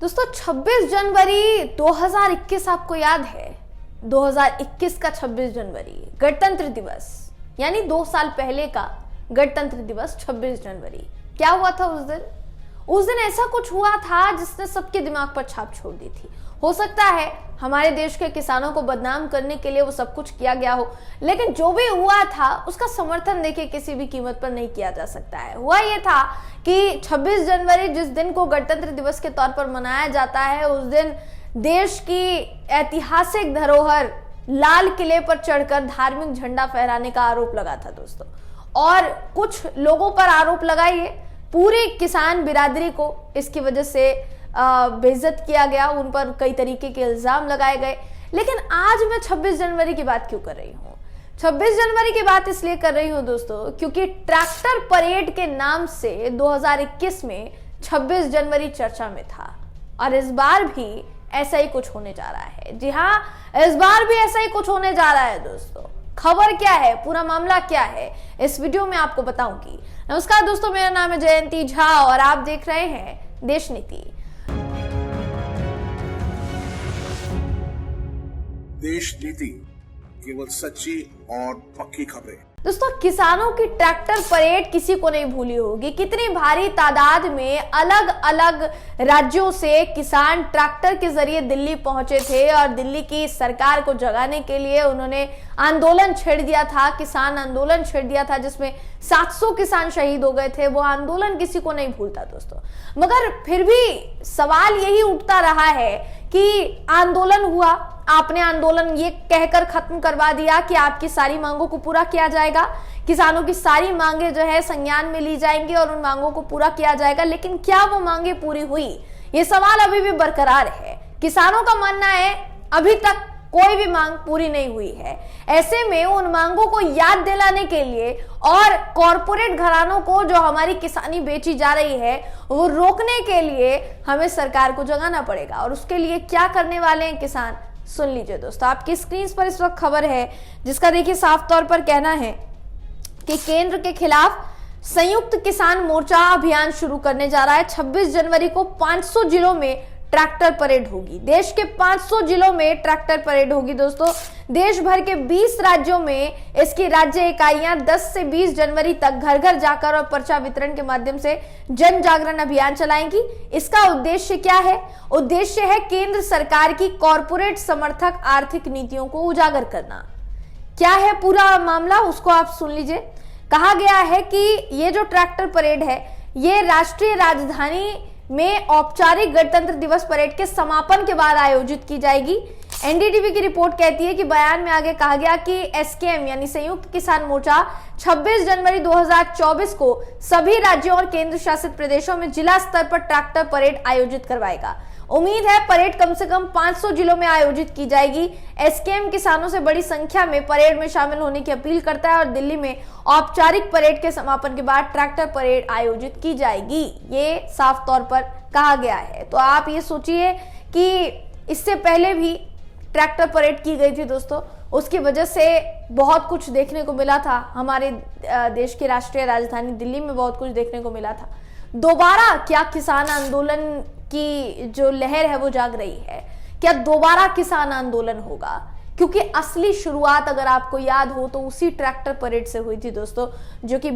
दोस्तों 26 जनवरी 2021 आपको याद है? 2021 का 26 जनवरी गणतंत्र दिवस, यानी 2 साल पहले का गणतंत्र दिवस 26 जनवरी। क्या हुआ था उस दिन ऐसा कुछ हुआ था जिसने सबके दिमाग पर छाप छोड़ दी थी। हो सकता है हमारे देश के किसानों को बदनाम करने के लिए वो सब कुछ किया गया हो, लेकिन जो भी हुआ था उसका समर्थन देखिए किसी भी कीमत पर नहीं किया जा सकता है। हुआ ये था कि 26 जनवरी जिस दिन को गणतंत्र दिवस के तौर पर मनाया जाता है, उस दिन देश की ऐतिहासिक धरोहर लाल किले पर चढ़कर धार्मिक झंडा फहराने का आरोप लगा था दोस्तों। और कुछ लोगों पर आरोप लगाइए, पूरी किसान बिरादरी को इसकी वजह से बेइज्जत किया गया, उन पर कई तरीके के इल्जाम लगाए गए। लेकिन आज मैं 26 जनवरी की बात क्यों कर रही हूँ? 26 जनवरी की बात इसलिए कर रही हूँ दोस्तों क्योंकि ट्रैक्टर परेड के नाम से 2021 में 26 जनवरी चर्चा में था और इस बार भी ऐसा ही कुछ होने जा रहा है। जी हाँ, इस बार भी ऐसा ही कुछ होने जा रहा है दोस्तों। खबर क्या है, पूरा मामला क्या है, इस वीडियो में आपको बताऊंगी। नमस्कार दोस्तों, मेरा नाम है जयंती झा और आप देख रहे हैं देश नीति। देश नीति, केवल सच्ची और पक्की खबरें। दोस्तों, किसानों की ट्रैक्टर परेड किसी को नहीं भूली होगी। कितनी भारी तादाद में अलग अलग राज्यों से किसान ट्रैक्टर के जरिए दिल्ली पहुंचे थे और दिल्ली की सरकार को जगाने के लिए उन्होंने आंदोलन छेड़ दिया था, किसान आंदोलन छेड़ दिया था, जिसमें 700 किसान शहीद हो गए थे। वो आंदोलन किसी को नहीं भूलता दोस्तों। मगर फिर भी सवाल यही उठता रहा है कि आंदोलन हुआ, आपने आंदोलन ये कहकर खत्म करवा दिया कि आपकी सारी मांगों को पूरा किया जाएगा, किसानों की सारी मांगे जो है संज्ञान में ली जाएंगी और उन मांगों को पूरा किया जाएगा। लेकिन क्या वो मांगे पूरी हुई? ये सवाल अभी भी बरकरार है। किसानों का मानना है अभी तक कोई भी मांग पूरी नहीं हुई है। ऐसे में उन मांगों को याद दिलाने के लिए और कॉरपोरेट घरानों को जो हमारी किसानी बेची जा रही है वो रोकने के लिए हमें सरकार को जगाना पड़ेगा। और उसके लिए क्या करने वाले हैं किसान, सुन लीजिए दोस्तों। आपकी स्क्रीन पर इस वक्त खबर है जिसका देखिए साफ तौर पर कहना है कि केंद्र के खिलाफ संयुक्त किसान मोर्चा अभियान शुरू करने जा रहा है। 26 जनवरी को 500 जिलों में ट्रैक्टर परेड होगी। देश के 500 जिलों में ट्रैक्टर परेड होगी दोस्तों। देश भर के 20 राज्यों में इसकी राज्य इकाइयां 10 से 20 जनवरी तक घर घर जाकर और पर्चा वितरण के माध्यम से जन जागरण अभियान चलाएंगी। इसका उद्देश्य क्या है? उद्देश्य है केंद्र सरकार की कॉरपोरेट समर्थक आर्थिक नीतियों को उजागर करना। क्या है पूरा मामला, उसको आप सुन लीजिए। कहा गया है कि ये जो ट्रैक्टर परेड है ये राष्ट्रीय राजधानी में औपचारिक गणतंत्र दिवस परेड के समापन के बाद आयोजित की जाएगी। एनडीटीवी की रिपोर्ट कहती है कि बयान में आगे कहा गया कि एसकेएम यानी संयुक्त किसान मोर्चा 26 जनवरी 2024 को सभी राज्यों और केंद्र शासित प्रदेशों में जिला स्तर पर ट्रैक्टर परेड आयोजित करवाएगा। उम्मीद है परेड कम से कम 500 जिलों में आयोजित की जाएगी। एसकेएम किसानों से बड़ी संख्या में परेड में शामिल होने की अपील करता है और दिल्ली में औपचारिक परेड के समापन के बाद ट्रैक्टर परेड आयोजित की जाएगी, ये साफ तौर पर कहा गया है। तो आप ये सोचिए कि इससे पहले भी ट्रैक्टर परेड की गई थी दोस्तों, उसकी वजह से बहुत कुछ देखने को मिला था। हमारे देश की राष्ट्रीय राजधानी दिल्ली में बहुत कुछ देखने को मिला था। दोबारा क्या किसान आंदोलन की जो लहर है वो जाग रही है? क्या दोबारा किसान आंदोलन होगा? क्योंकि असली शुरुआत अगर आपको याद हो तो उसी ट्रैक्टर परेड से हुई थी दोस्तों, जो कि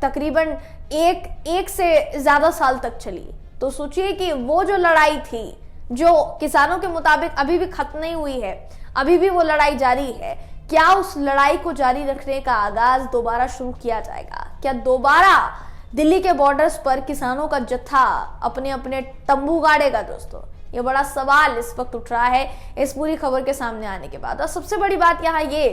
तकरीबन एक से ज्यादा साल तक चली। तो सोचिए कि वो जो लड़ाई थी जो किसानों के मुताबिक अभी भी खत्म नहीं हुई है, अभी भी वो लड़ाई जारी है। क्या उस लड़ाई को जारी रखने का आगाज दोबारा शुरू किया जाएगा? क्या दोबारा दिल्ली के बॉर्डर्स पर किसानों का जत्था अपने अपने तंबू गाड़ेगा दोस्तों? ये बड़ा सवाल इस वक्त उठ रहा है इस पूरी खबर के सामने आने के बाद। और सबसे बड़ी बात यहाँ ये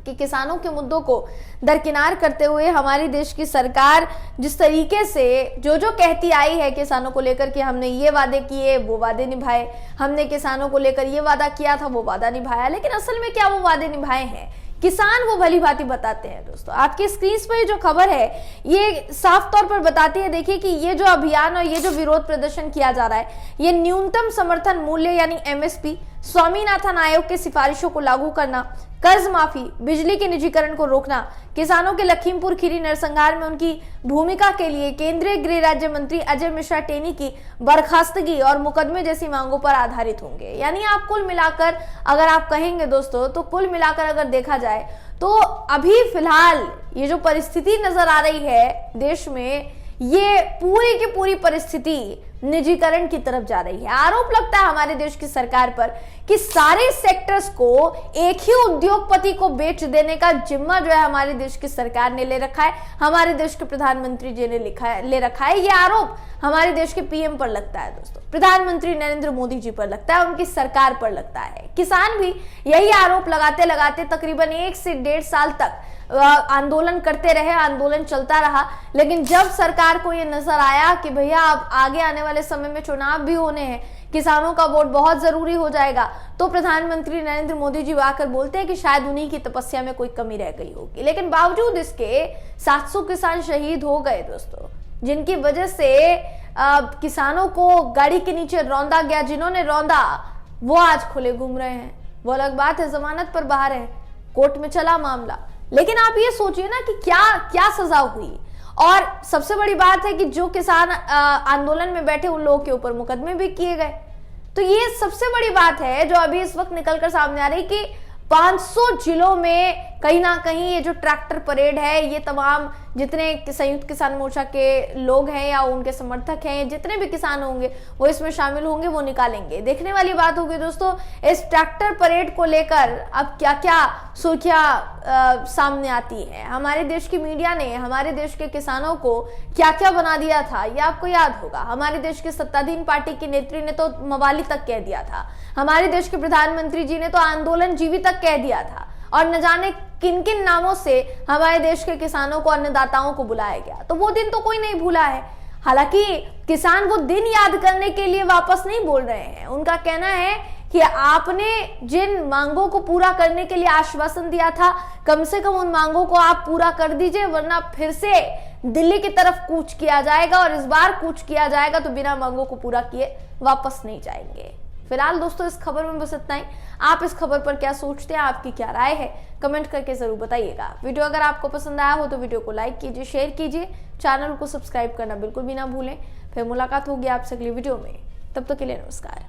कि किसानों के मुद्दों को दरकिनार करते हुए हमारी देश की सरकार जिस तरीके से जो कहती आई है किसानों को लेकर कि हमने ये वादे किए वो वादे निभाए, हमने किसानों को लेकर ये वादा किया था वो वादा निभाया, लेकिन असल में क्या वो वादे निभाए हैं? किसान वो भली भांति बताते हैं दोस्तों। आपकी स्क्रीन पर जो खबर है ये साफ तौर पर बताती है, देखिए कि ये जो अभियान और ये जो विरोध प्रदर्शन किया जा रहा है ये न्यूनतम समर्थन मूल्य यानी एमएसपी, स्वामीनाथन आयोग की सिफारिशों को लागू करना, कर्ज माफी, बिजली के निजीकरण को रोकना, किसानों के लखीमपुर खीरी नरसंहार में उनकी भूमिका के लिए केंद्रीय गृह राज्य मंत्री अजय मिश्रा टेनी की बर्खास्तगी और मुकदमे जैसी मांगों पर आधारित होंगे। यानी आप कुल मिलाकर अगर आप कहेंगे दोस्तों, तो कुल मिलाकर अगर देखा जाए तो अभी फिलहाल ये जो परिस्थिति नजर आ रही है देश में, ये पूरी की पूरी परिस्थिति निजीकरण की तरफ जा रही है। आरोप लगता है हमारे देश की सरकार पर कि सारे सेक्टर्स को एक ही उद्योगपति को बेच देने का जिम्मा जो है हमारे देश की सरकार ने ले रखा है, हमारे देश के प्रधानमंत्री जी ने ले रखा है। ये आरोप हमारे देश के पीएम पर लगता है दोस्तों, प्रधानमंत्री नरेंद्र मोदी जी पर लगता है, उनकी सरकार पर लगता है। किसान भी यही आरोप लगाते लगाते तकरीबन 1 से 1.5 साल तक आंदोलन करते रहे, आंदोलन चलता रहा। लेकिन जब सरकार को ये नजर आया कि भैया अब आगे आने वाले समय में चुनाव भी होने हैं, किसानों का वोट बहुत जरूरी हो जाएगा, तो प्रधानमंत्री नरेंद्र मोदी जी आकर बोलते हैं कि शायद उन्हीं की तपस्या में कोई कमी रह गई होगी। लेकिन बावजूद इसके 700 किसान शहीद हो गए दोस्तों, जिनकी वजह से किसानों को गाड़ी के नीचे रौंदा गया। जिन्होंने रौंदा वो आज खुले घूम रहे हैं, वो अलग बात है, जमानत पर बाहर है, कोर्ट में चला मामला। लेकिन आप ये सोचिए ना कि क्या क्या सजा हुई। और सबसे बड़ी बात है कि जो किसान आंदोलन में बैठे उन लोगों के ऊपर मुकदमे भी किए गए। तो ये सबसे बड़ी बात है जो अभी इस वक्त निकलकर सामने आ रही कि 500 जिलों में कहीं ना कहीं ये जो ट्रैक्टर परेड है, ये तमाम जितने संयुक्त किसान मोर्चा के लोग हैं या उनके समर्थक हैं, जितने भी किसान होंगे वो इसमें शामिल होंगे, वो निकालेंगे। देखने वाली बात होगी दोस्तों इस ट्रैक्टर परेड को लेकर अब क्या क्या सुर्खियां सामने आती है। हमारे देश की मीडिया ने हमारे देश के किसानों को क्या क्या बना दिया था, ये आपको याद होगा। हमारे देश की सत्ताधीन पार्टी की नेत्री ने तो मवाली तक कह दिया था, हमारे देश के प्रधानमंत्री जी ने तो आंदोलन जीवी तक कह दिया था, और न जाने किन किन नामों से हमारे देश के किसानों को, अन्नदाताओं को बुलाया गया। तो वो दिन तो कोई नहीं भूला है। हालांकि किसान वो दिन याद करने के लिए वापस नहीं बोल रहे हैं। उनका कहना है कि आपने जिन मांगों को पूरा करने के लिए आश्वासन दिया था, कम से कम उन मांगों को आप पूरा कर दीजिए, वरना फिर से दिल्ली की तरफ कूच किया जाएगा, और इस बार कूच किया जाएगा तो बिना मांगों को पूरा किए वापस नहीं जाएंगे। फिलहाल दोस्तों इस खबर में बस इतना ही। आप इस खबर पर क्या सोचते हैं, आपकी क्या राय है, कमेंट करके जरूर बताइएगा। वीडियो अगर आपको पसंद आया हो तो वीडियो को लाइक कीजिए, शेयर कीजिए, चैनल को सब्सक्राइब करना बिल्कुल भी ना भूलें। फिर मुलाकात होगी आपसे अगली वीडियो में, तब तक के लिए नमस्कार।